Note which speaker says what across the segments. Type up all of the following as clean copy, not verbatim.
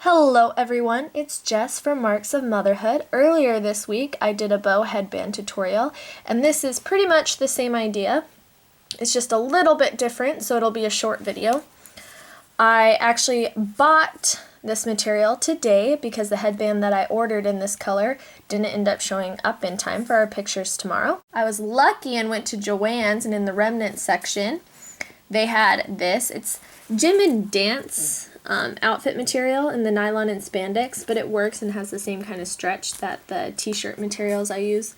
Speaker 1: Hello everyone, it's Jess from Marks of Motherhood. Earlier this week I did a bow headband tutorial, and this is pretty much the same idea. It's just a little bit different, so it'll be a short video. I actually bought this material today because the headband that I ordered in this color didn't end up showing up in time for our pictures tomorrow. I was lucky and went to Joann's, and in the remnant section they had this. It's gym and dance outfit material in the nylon and spandex, but it works and has the same kind of stretch that the t-shirt materials I use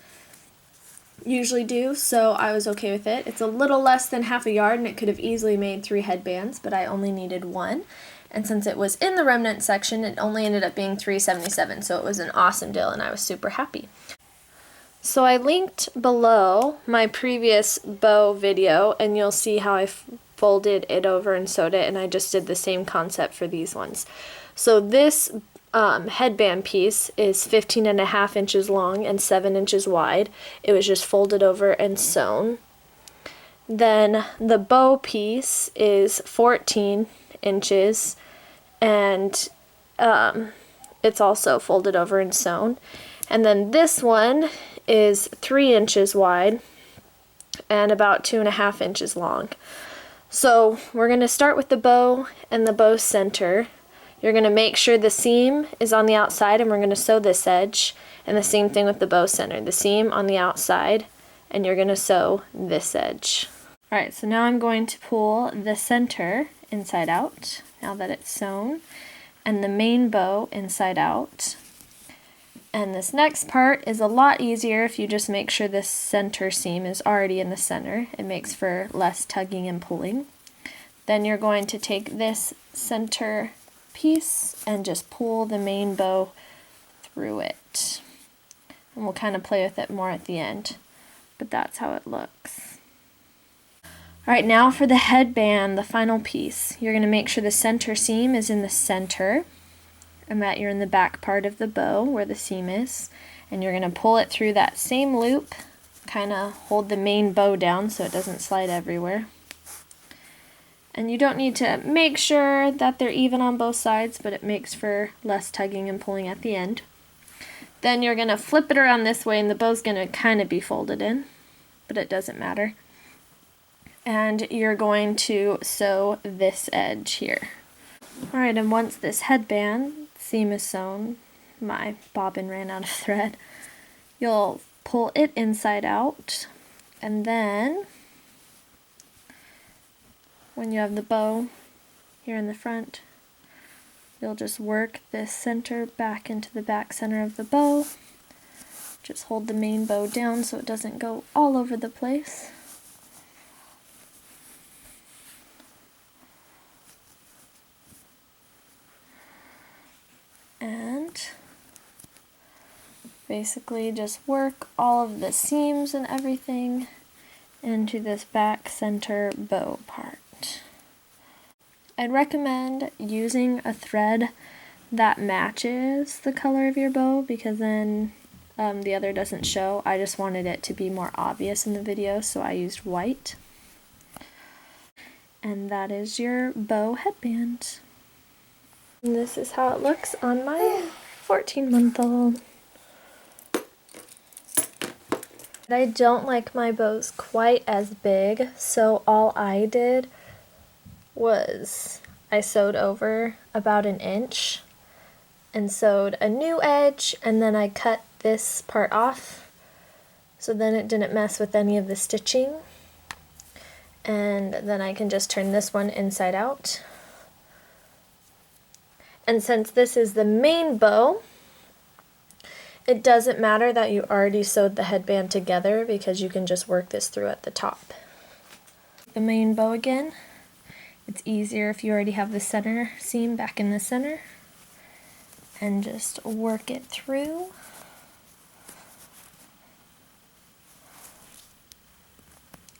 Speaker 1: usually do, so I was okay with it. It's a little less than half a yard and it could have easily made 3 headbands, but I only needed 1. And since it was in the remnant section, it only ended up being $3.77, so it was an awesome deal and I was super happy. So I linked below my previous bow video and you'll see how I folded it over and sewed it, and I just did the same concept for these ones. So this headband piece is 15.5 inches long and 7 inches wide. It was just folded over and sewn. Then the bow piece is 14 inches and it's also folded over and sewn. And then this one is 3 inches wide and about 2.5 inches long. So we're going to start with the bow and the bow center. You're going to make sure the seam is on the outside, and we're going to sew this edge, and the same thing with the bow center. The seam on the outside, and you're going to sew this edge. Alright, so now I'm going to pull the center inside out, now that it's sewn, and the main bow inside out. And this next part is a lot easier if you just make sure this center seam is already in the center. It makes for less tugging and pulling. Then you're going to take this center piece and just pull the main bow through it. And we'll kind of play with it more at the end, but that's how it looks. Alright, now for the headband, the final piece. You're going to make sure the center seam is in the center, and that you're in the back part of the bow where the seam is, and you're going to pull it through that same loop, kind of hold the main bow down so it doesn't slide everywhere. And you don't need to make sure that they're even on both sides, but it makes for less tugging and pulling at the end. Then you're going to flip it around this way, and the bow's going to kind of be folded in, but it doesn't matter. And you're going to sew this edge here. Alright, and once this headband seam is sewn, my bobbin ran out of thread, you'll pull it inside out, and then when you have the bow here in the front, you'll just work this center back into the back center of the bow. Just hold the main bow down so it doesn't go all over the place. And basically just work all of the seams and everything into this back center bow part. I'd recommend using a thread that matches the color of your bow, because then the other doesn't show. I just wanted it to be more obvious in the video, so I used white. And that is your bow headband. And this is how it looks on my 14-month-old. I don't like my bows quite as big, so all I did was I sewed over about 1 inch and sewed a new edge, and then I cut this part off so then it didn't mess with any of the stitching. And then I can just turn this one inside out. And since this is the main bow, it doesn't matter that you already sewed the headband together, because you can just work this through at the top. The main bow again, it's easier if you already have the center seam back in the center, and just work it through.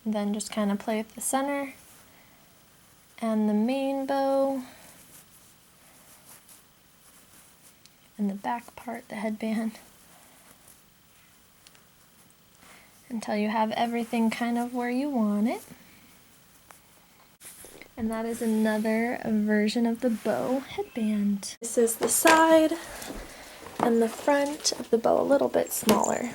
Speaker 1: And then just kind of play with the center and the main bow. And the back part, the headband, until you have everything kind of where you want it. And that is another version of the bow headband. This is the side and the front of the bow, a little bit smaller.